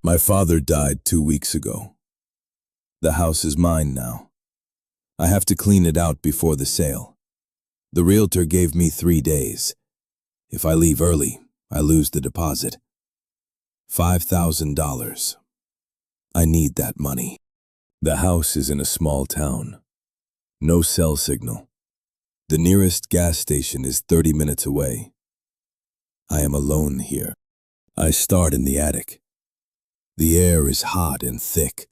My father died 2 weeks ago. The house is mine now. I have to clean it out before the sale. The realtor gave me 3 days. If I leave early, I lose the deposit. $5,000. I need that money. The house is in a small town. No cell signal. The nearest gas station is 30 minutes away. I am alone here. I start in the attic. The air is hot and thick.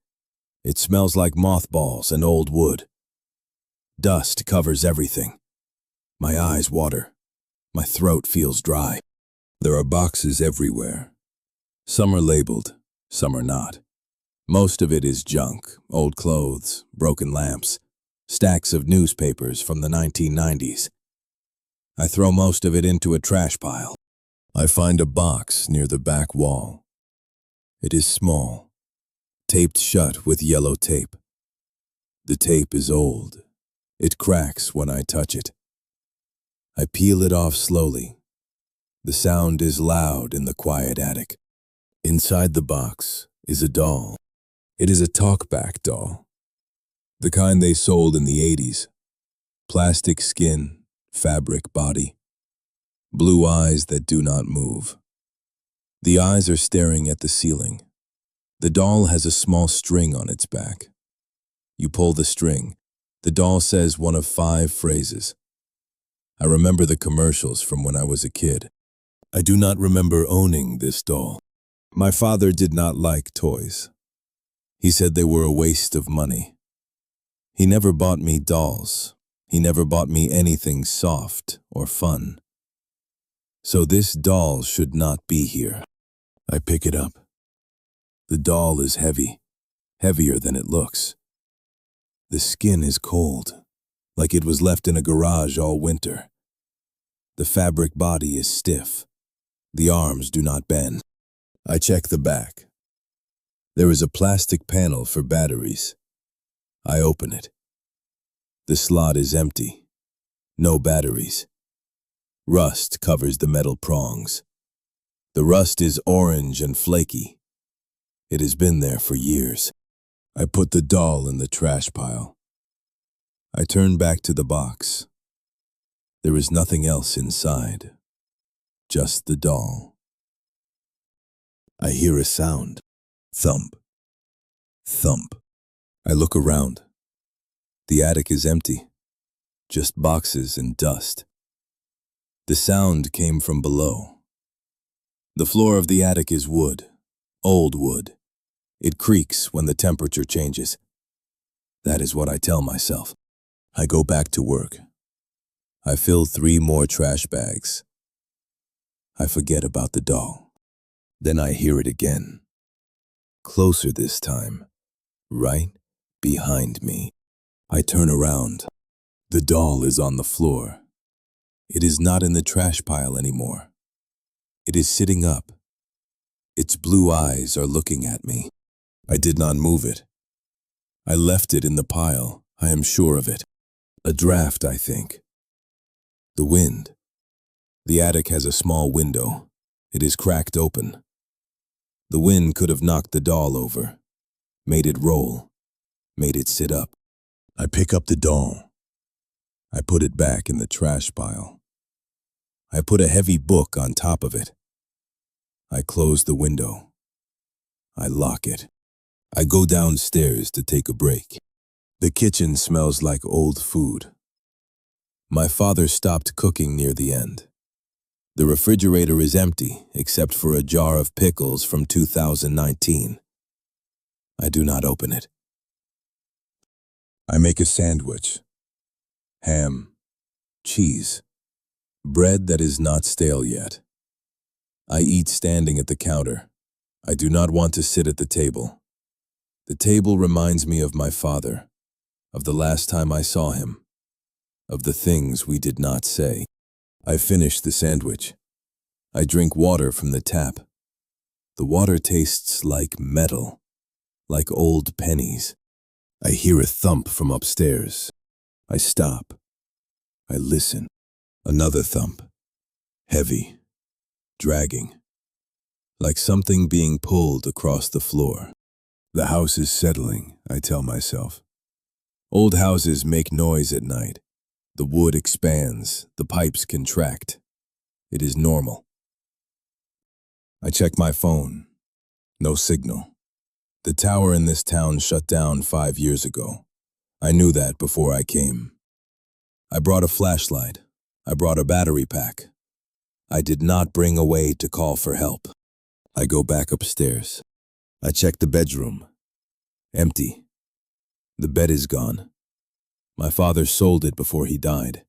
It smells like mothballs and old wood. Dust covers everything. My eyes water. My throat feels dry. There are boxes everywhere. Some are labeled, some are not. Most of it is junk, old clothes, broken lamps, stacks of newspapers from the 1990s. I throw most of it into a trash pile. I find a box near the back wall. It is small, taped shut with yellow tape. The tape is old. It cracks when I touch it. I peel it off slowly. The sound is loud in the quiet attic. Inside the box is a doll. It is a talkback doll. The kind they sold in the 80s. Plastic skin, fabric body. Blue eyes that do not move. The eyes are staring at the ceiling. The doll has a small string on its back. You pull the string. The doll says one of 5 phrases. I remember the commercials from when I was a kid. I do not remember owning this doll. My father did not like toys. He said they were a waste of money. He never bought me dolls. He never bought me anything soft or fun. So this doll should not be here. I pick it up. The doll is heavy, heavier than it looks. The skin is cold, like it was left in a garage all winter. The fabric body is stiff. The arms do not bend. I check the back. There is a plastic panel for batteries. I open it. The slot is empty. No batteries. Rust covers the metal prongs. The rust is orange and flaky. It has been there for years. I put the doll in the trash pile. I turn back to the box. There is nothing else inside. Just the doll. I hear a sound. Thump. Thump. I look around. The attic is empty. Just boxes and dust. The sound came from below. The floor of the attic is wood. Old wood. It creaks when the temperature changes. That is what I tell myself. I go back to work. I fill 3 more trash bags. I forget about the doll. Then I hear it again. Closer this time. Right behind me. I turn around. The doll is on the floor. It is not in the trash pile anymore. It is sitting up. Its blue eyes are looking at me. I did not move it. I left it in the pile, I am sure of it. A draft, I think. The wind. The attic has a small window. It is cracked open. The wind could have knocked the doll over, made it roll, made it sit up. I pick up the doll. I put it back in the trash pile. I put a heavy book on top of it. I close the window. I lock it. I go downstairs to take a break. The kitchen smells like old food. My father stopped cooking near the end. The refrigerator is empty except for a jar of pickles from 2019. I do not open it. I make a sandwich. Ham, cheese, bread that is not stale yet. I eat standing at the counter. I do not want to sit at the table. The table reminds me of my father, of the last time I saw him, of the things we did not say. I finish the sandwich. I drink water from the tap. The water tastes like metal, like old pennies. I hear a thump from upstairs. I stop. I listen. Another thump. Heavy. Dragging. like something being pulled across the floor. The house is settling, I tell myself. Old houses make noise at night. The wood expands, the pipes contract. It is normal. I check my phone. No signal. The tower in this town shut down 5 years ago. I knew that before I came. I brought a flashlight. I brought a battery pack. I did not bring a way to call for help. I go back upstairs. I check the bedroom. Empty. The bed is gone. My father sold it before he died.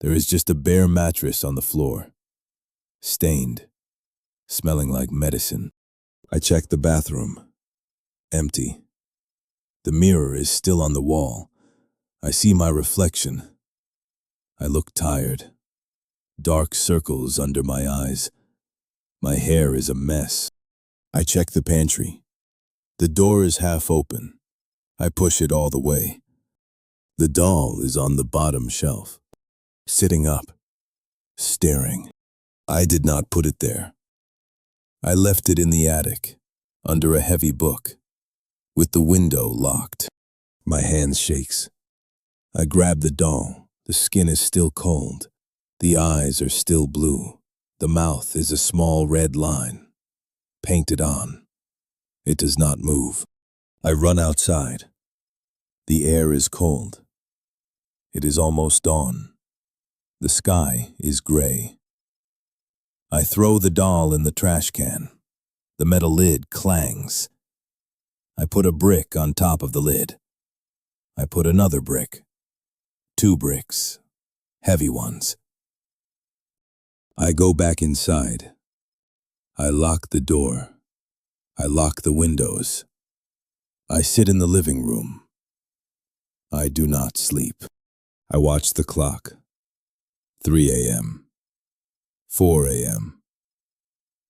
There is just a bare mattress on the floor. Stained. Smelling like medicine. I check the bathroom. Empty. The mirror is still on the wall. I see my reflection. I look tired. Dark circles under my eyes. My hair is a mess. I check the pantry. The door is half open. I push it all the way. The doll is on the bottom shelf, sitting up, staring. I did not put it there. I left it in the attic, under a heavy book, with the window locked. My hand shakes. I grab the doll. The skin is still cold. The eyes are still blue. The mouth is a small red line, painted on. It does not move. I run outside. The air is cold. It is almost dawn. The sky is gray. I throw the doll in the trash can. The metal lid clangs. I put a brick on top of the lid. I put another brick. 2 bricks. Heavy ones. I go back inside. I lock the door. I lock the windows. I sit in the living room. I do not sleep. I watch the clock. 3 a.m. 4 a.m.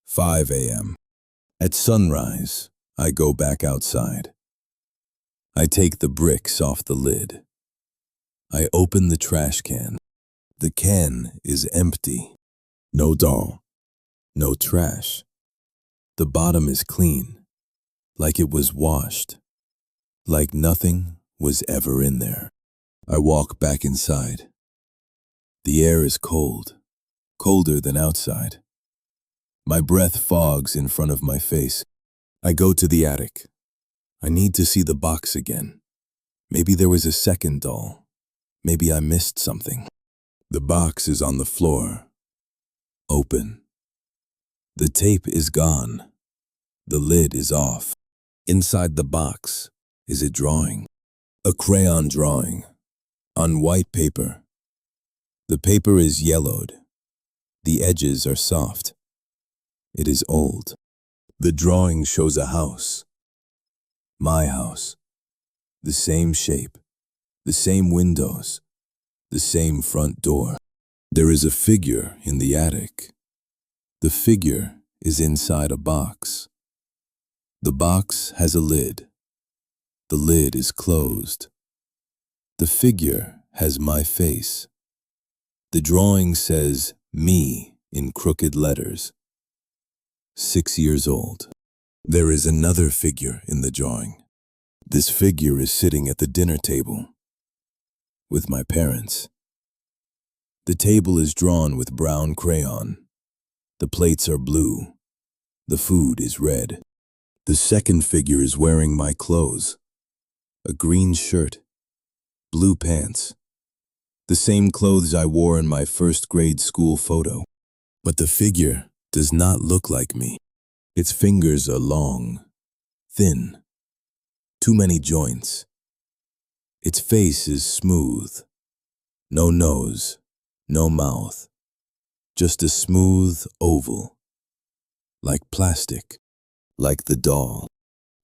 5 a.m. At sunrise, I go back outside. I take the bricks off the lid. I open the trash can. The can is empty. No doll. No trash. The bottom is clean, like it was washed, like nothing was ever in there. I walk back inside. The air is cold, colder than outside. My breath fogs in front of my face. I go to the attic. I need to see the box again. Maybe there was a second doll. Maybe I missed something. The box is on the floor. Open. The tape is gone. The lid is off. Inside the box is a drawing. A crayon drawing. On white paper. The paper is yellowed. The edges are soft. It is old. The drawing shows a house. My house. The same shape. The same windows. The same front door. There is a figure in the attic. The figure is inside a box. The box has a lid. The lid is closed. The figure has my face. The drawing says me in crooked letters. 6 years old. There is another figure in the drawing. This figure is sitting at the dinner table with my parents. The table is drawn with brown crayon. The plates are blue. The food is red. The second figure is wearing my clothes. A green shirt, blue pants. The same clothes I wore in my first grade school photo. But the figure does not look like me. Its fingers are long, thin, too many joints. Its face is smooth. No nose, no mouth. Just a smooth oval. Like plastic. Like the doll.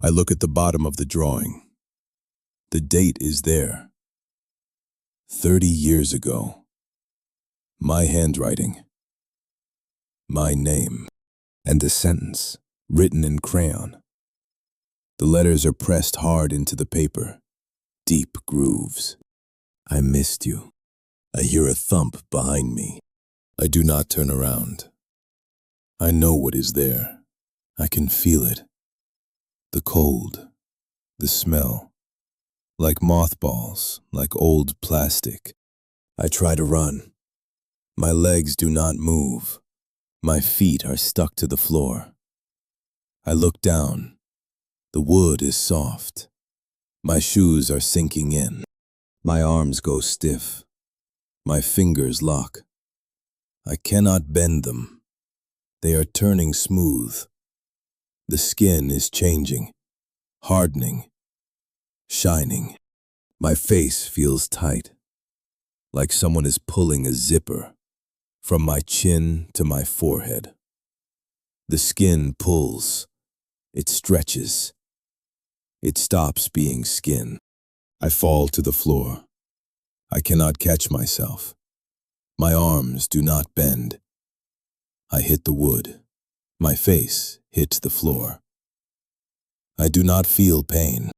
I look at the bottom of the drawing. The date is there. 30 years ago. My handwriting. My name. And a sentence written in crayon. The letters are pressed hard into the paper. Deep grooves. I missed you. I hear a thump behind me. I do not turn around. I know what is there. I can feel it. The cold, the smell, like mothballs, like old plastic. I try to run. My legs do not move. My feet are stuck to the floor. I look down. The wood is soft. My shoes are sinking in. My arms go stiff. My fingers lock. I cannot bend them. They are turning smooth. The skin is changing, hardening, shining. My face feels tight, like someone is pulling a zipper from my chin to my forehead. The skin pulls. It stretches. It stops being skin. I fall to the floor. I cannot catch myself. My arms do not bend. I hit the wood. My face hits the floor. I do not feel pain.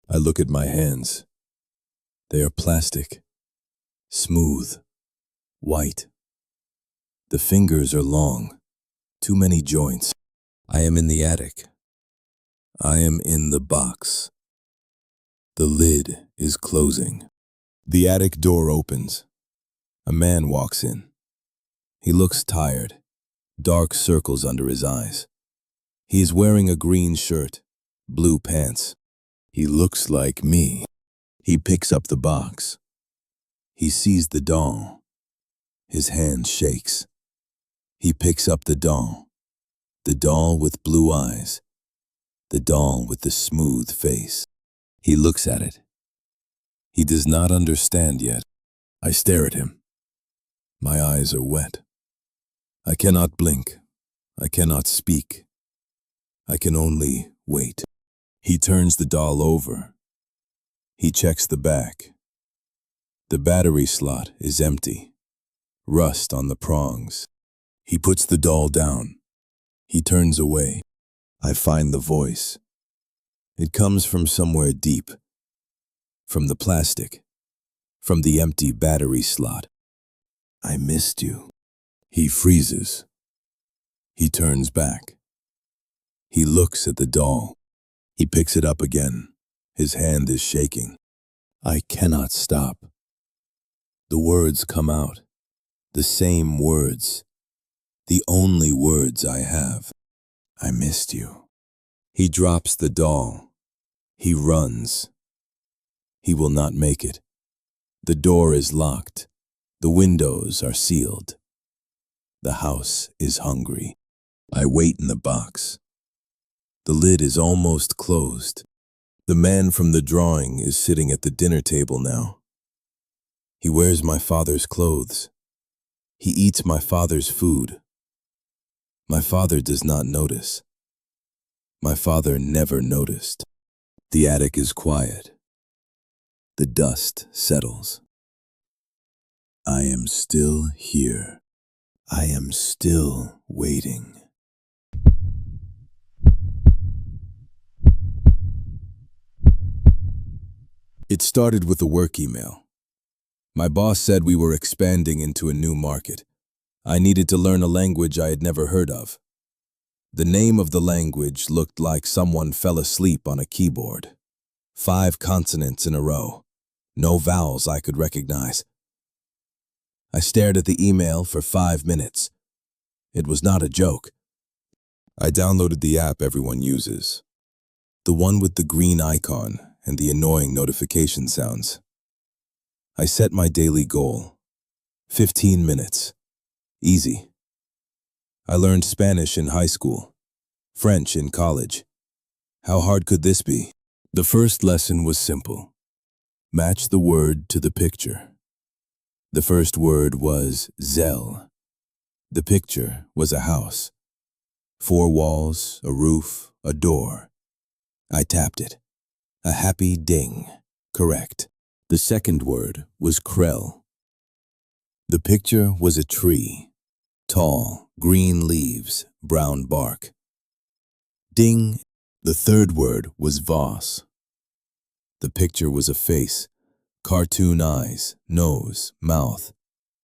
I look at my hands. They are plastic, smooth, white. The fingers are long, too many joints. I am in the attic. I am in the box. The lid is closing. The attic door opens. A man walks in. He looks tired, dark circles under his eyes. He is wearing a green shirt, blue pants. He looks like me. He picks up the box. He sees the doll. His hand shakes. He picks up the doll with blue eyes, the doll with the smooth face. He looks at it. He does not understand yet. I stare at him. My eyes are wet. I cannot blink. I cannot speak. I can only wait. He turns the doll over. He checks the back. The battery slot is empty. Rust on the prongs. He puts the doll down. He turns away. I find the voice. It comes from somewhere deep. From the plastic. From the empty battery slot. I missed you. He freezes. He turns back. He looks at the doll. He picks it up again. His hand is shaking. I cannot stop. The words come out. The same words. The only words I have. I missed you. He drops the doll. He runs. He will not make it. The door is locked. The windows are sealed. The house is hungry. I wait in the box. The lid is almost closed. The man from the drawing is sitting at the dinner table now. He wears my father's clothes. He eats my father's food. My father does not notice. My father never noticed. The attic is quiet. The dust settles. I am still here. I am still waiting. It started with a work email. My boss said we were expanding into a new market. I needed to learn a language I had never heard of. The name of the language looked like someone fell asleep on a keyboard. 5 consonants in a row. No vowels I could recognize. I stared at the email for 5 minutes. It was not a joke. I downloaded the app everyone uses. The one with the green icon and the annoying notification sounds. I set my daily goal. 15 minutes. Easy. I learned Spanish in high school, French in college. How hard could this be? The first lesson was simple. Match the word to the picture. The first word was Zell. The picture was a house. 4 walls, a roof, a door. I tapped it. A happy ding. Correct. The second word was Krell. The picture was a tree. Tall, green leaves, brown bark. Ding. The third word was Voss. The picture was a face. Cartoon eyes, nose, mouth.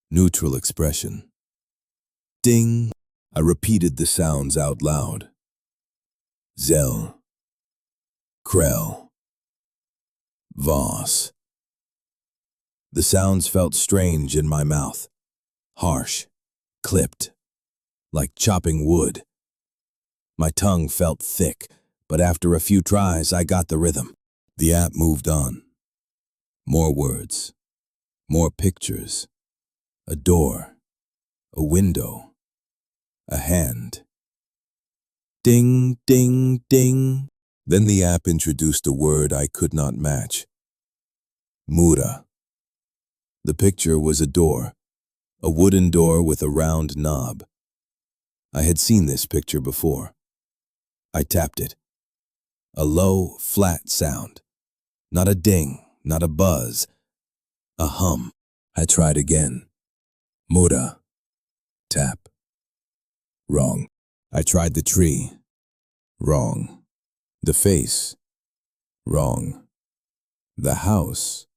Neutral expression. Ding. I repeated the sounds out loud. Zell, Krell, Voss. The sounds felt strange in my mouth, harsh, clipped, like chopping wood. My tongue felt thick, but after a few tries, I got the rhythm. The app moved on. More words, more pictures, a door, a window, a hand. Ding, ding, ding. Then the app introduced a word I could not match. Mura. The picture was a door, a wooden door with a round knob. I had seen this picture before. I tapped it. A low, flat sound. Not a ding, not a buzz, a hum. I tried again. Mura. Tap. Wrong. I tried the tree. Wrong. The face. Wrong. The house.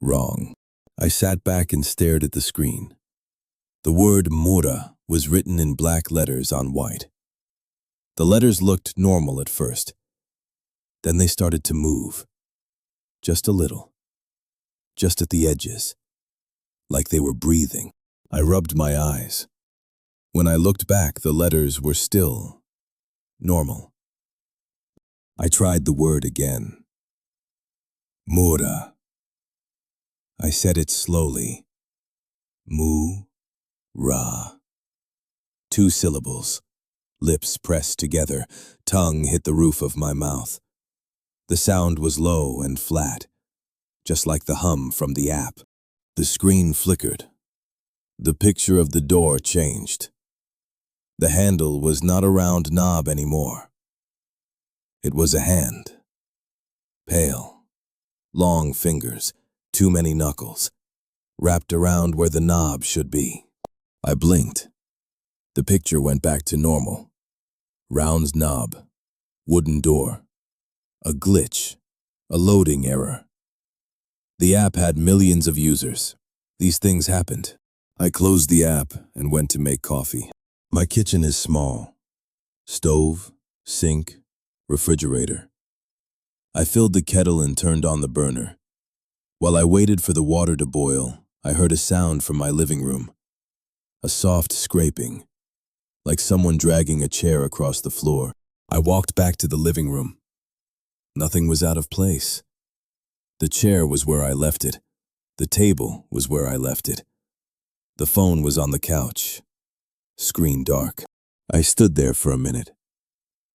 Wrong. I sat back and stared at the screen. The word Mura was written in black letters on white. The letters looked normal at first. Then they started to move. Just a little. Just at the edges. Like they were breathing. I rubbed my eyes. When I looked back, the letters were still normal. I tried the word again. Mura. I said it slowly. Mu-ra. 2 syllables. Lips pressed together, tongue hit the roof of my mouth. The sound was low and flat, just like the hum from the app. The screen flickered. The picture of the door changed. The handle was not a round knob anymore. It was a hand. Pale. Long fingers, too many knuckles, wrapped around where the knob should be. I blinked. The picture went back to normal. Round knob, wooden door, a glitch, a loading error. The app had millions of users. These things happened. I closed the app and went to make coffee. My kitchen is small. Stove, sink, refrigerator. I filled the kettle and turned on the burner. While I waited for the water to boil, I heard a sound from my living room. A soft scraping, like someone dragging a chair across the floor. I walked back to the living room. Nothing was out of place. The chair was where I left it. The table was where I left it. The phone was on the couch. Screen dark. I stood there for a minute.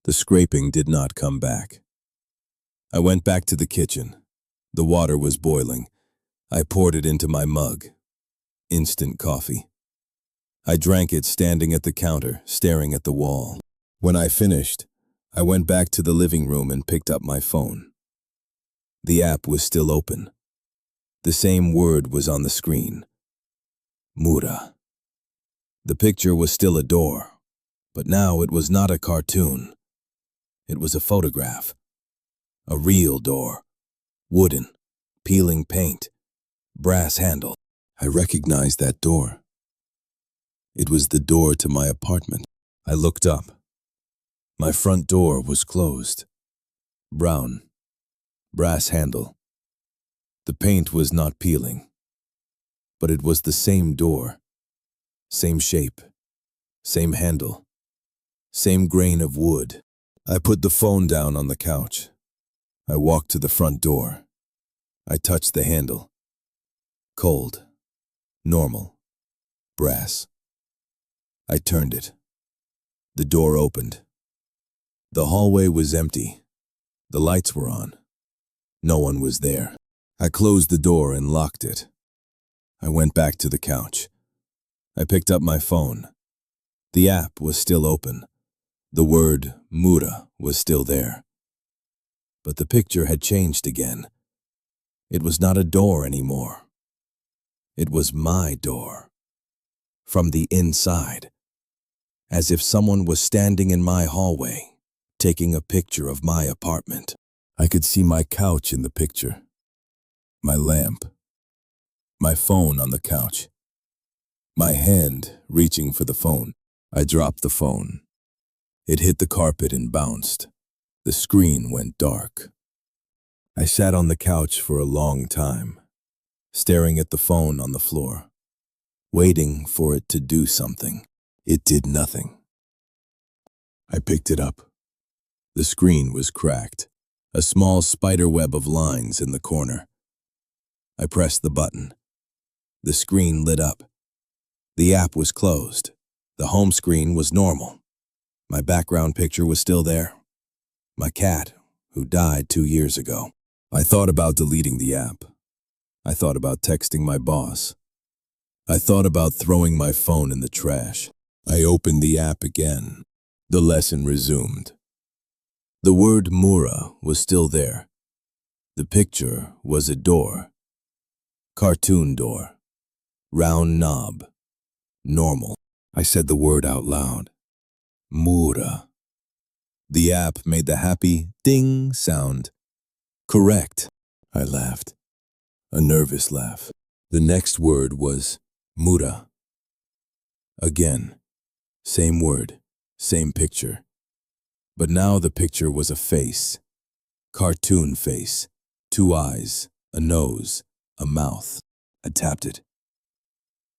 The scraping did not come back. I went back to the kitchen. The water was boiling. I poured it into my mug. Instant coffee. I drank it standing at the counter, staring at the wall. When I finished, I went back to the living room and picked up my phone. The app was still open. The same word was on the screen. Mura. The picture was still a door, but now it was not a cartoon. It was a photograph. A real door. Wooden, peeling paint, brass handle. I recognized that door. It was the door to my apartment. I looked up. My front door was closed. Brown, brass handle. The paint was not peeling, but it was the same door, same shape, same handle, same grain of wood. I put the phone down on the couch. I walked to the front door. I touched the handle. Cold, normal, brass. I turned it. The door opened. The hallway was empty. The lights were on. No one was there. I closed the door and locked it. I went back to the couch. I picked up my phone. The app was still open. The word Mura was still there. But the picture had changed again. It was not a door anymore. It was my door. From the inside. As if someone was standing in my hallway, taking a picture of my apartment. I could see my couch in the picture. My lamp. My phone on the couch. My hand reaching for the phone. I dropped the phone. It hit the carpet and bounced. The screen went dark. I sat on the couch for a long time, staring at the phone on the floor, waiting for it to do something. It did nothing. I picked it up. The screen was cracked, a small spider web of lines in the corner. I pressed the button. The screen lit up. The app was closed. The home screen was normal. My background picture was still there. My cat, who died 2 years ago. I thought about deleting the app. I thought about texting my boss. I thought about throwing my phone in the trash. I opened the app again. The lesson resumed. The word Mura was still there. The picture was a door. Cartoon door. Round knob. Normal. I said the word out loud. Mura. The app made the happy ding sound. Correct. I laughed. A nervous laugh. The next word was Mura. Again. Same word. Same picture. But now the picture was a face. Cartoon face. 2 eyes. A nose. A mouth. I tapped it.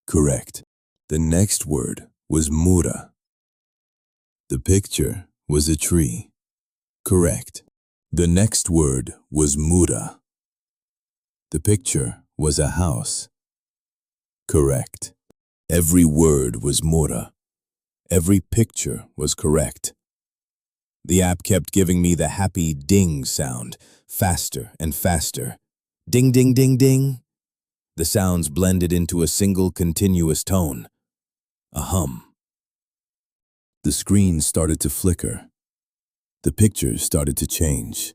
Correct. The next word was Mura. The picture was a tree. Correct. The next word was Mura. The picture was a house. Correct. Every word was Mura. Every picture was correct. The app kept giving me the happy ding sound, faster and faster. Ding, ding, ding, ding. The sounds blended into a single continuous tone. A hum. The screen started to flicker. The pictures started to change.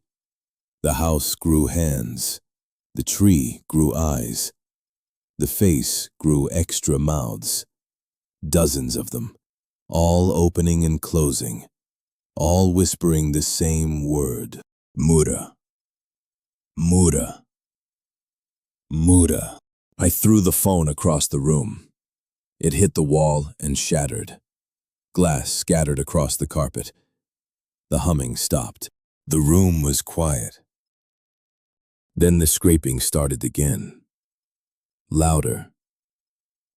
The house grew hands. The tree grew eyes. The face grew extra mouths. Dozens of them, all opening and closing, all whispering the same word. Mura. Mura. Mura. I threw the phone across the room. It hit the wall and shattered. Glass scattered across the carpet. The humming stopped. The room was quiet. Then the scraping started again. Louder.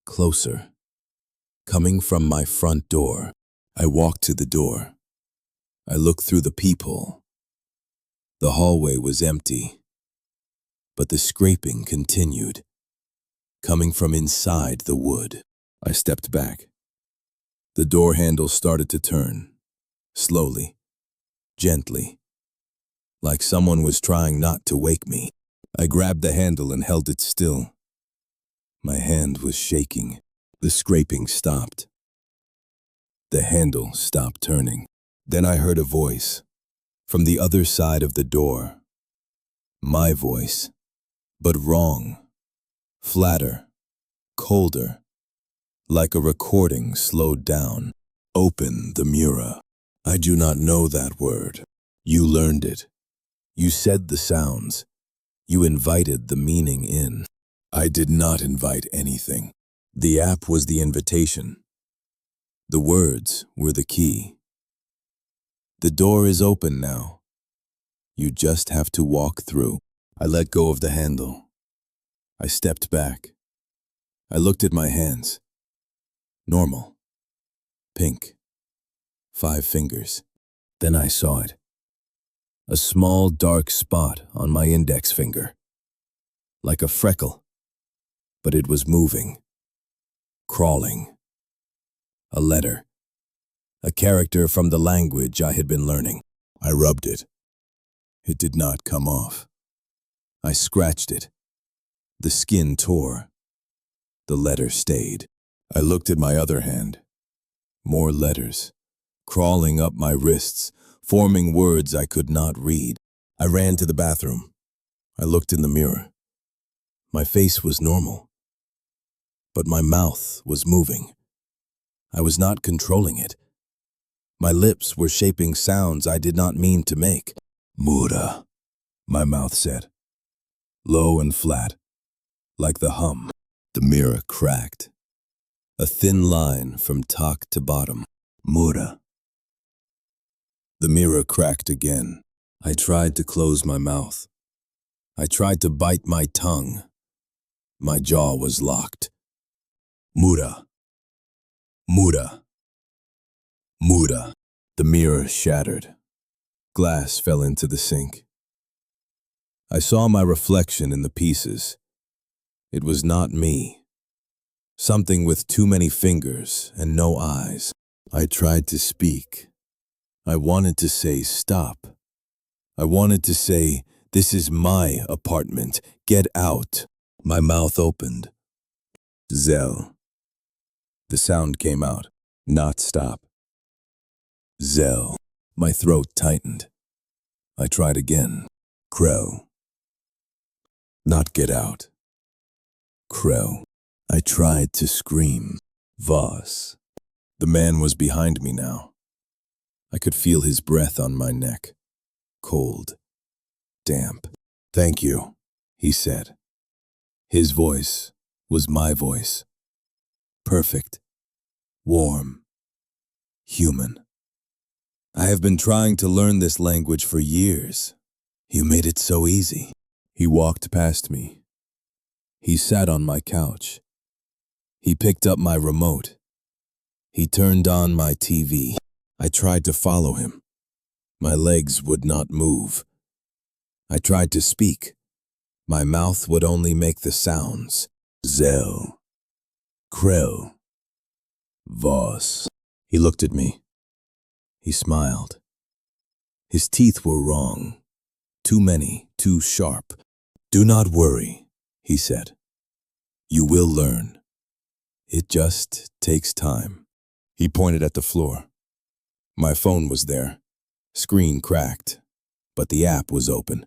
Closer. Coming from my front door. I walked to the door. I looked through the peephole. The hallway was empty. But the scraping continued, coming from inside the wood. I stepped back. The door handle started to turn, slowly, gently, like someone was trying not to wake me. I grabbed the handle and held it still. My hand was shaking. The scraping stopped. The handle stopped turning. Then I heard a voice from the other side of the door. My voice, but wrong, flatter, colder, like a recording slowed down. Open the Mura. I do not know that word. You learned it. You said the sounds. You invited the meaning in. I did not invite anything. The app was the invitation. The words were the key. The door is open now. You just have to walk through. I let go of the handle. I stepped back. I looked at my hands. Normal. Pink. 5 fingers. Then I saw it. A small dark spot on my index finger. Like a freckle. But it was moving. Crawling. A letter. A character from the language I had been learning. I rubbed it. It did not come off. I scratched it. The skin tore. The letter stayed. I looked at my other hand. More letters, crawling up my wrists, forming words I could not read. I ran to the bathroom. I looked in the mirror. My face was normal, but my mouth was moving. I was not controlling it. My lips were shaping sounds I did not mean to make. Mura, my mouth said, low and flat, like the hum. The mirror cracked. A thin line from top to bottom. Mura. The mirror cracked again. I tried to close my mouth. I tried to bite my tongue. My jaw was locked. Muda. Muda. Muda. The mirror shattered. Glass fell into the sink. I saw my reflection in the pieces. It was not me. Something with too many fingers and no eyes. I tried to speak. I wanted to say stop. I wanted to say, this is my apartment. Get out. My mouth opened. Zell. The sound came out, not stop. Zell. My throat tightened. I tried again. Krell. Not get out. Krell. I tried to scream. Voss. The man was behind me now. I could feel his breath on my neck. Cold. Damp. Thank you, he said. His voice was my voice. Perfect. Warm. Human. I have been trying to learn this language for years. You made it so easy. He walked past me. He sat on my couch. He picked up my remote. He turned on my TV. I tried to follow him. My legs would not move. I tried to speak. My mouth would only make the sounds. Zell. Krell. Voss. He looked at me. He smiled. His teeth were wrong. Too many, too sharp. Do not worry, he said. You will learn. It just takes time. He pointed at the floor. My phone was there. Screen cracked, but the app was open.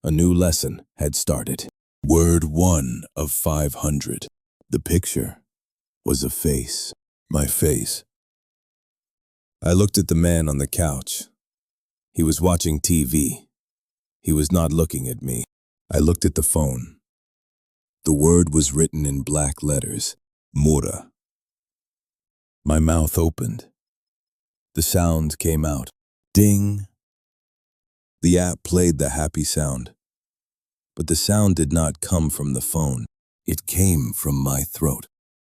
A new lesson had started. Word 1 of 500. The picture was a face. My face. I looked at the man on the couch. He was watching TV. He was not looking at me. I looked at the phone. The word was written in black letters. Mura. My mouth opened. The sound came out. Ding. The app played the happy sound. But the sound did not come from the phone. It came from my throat.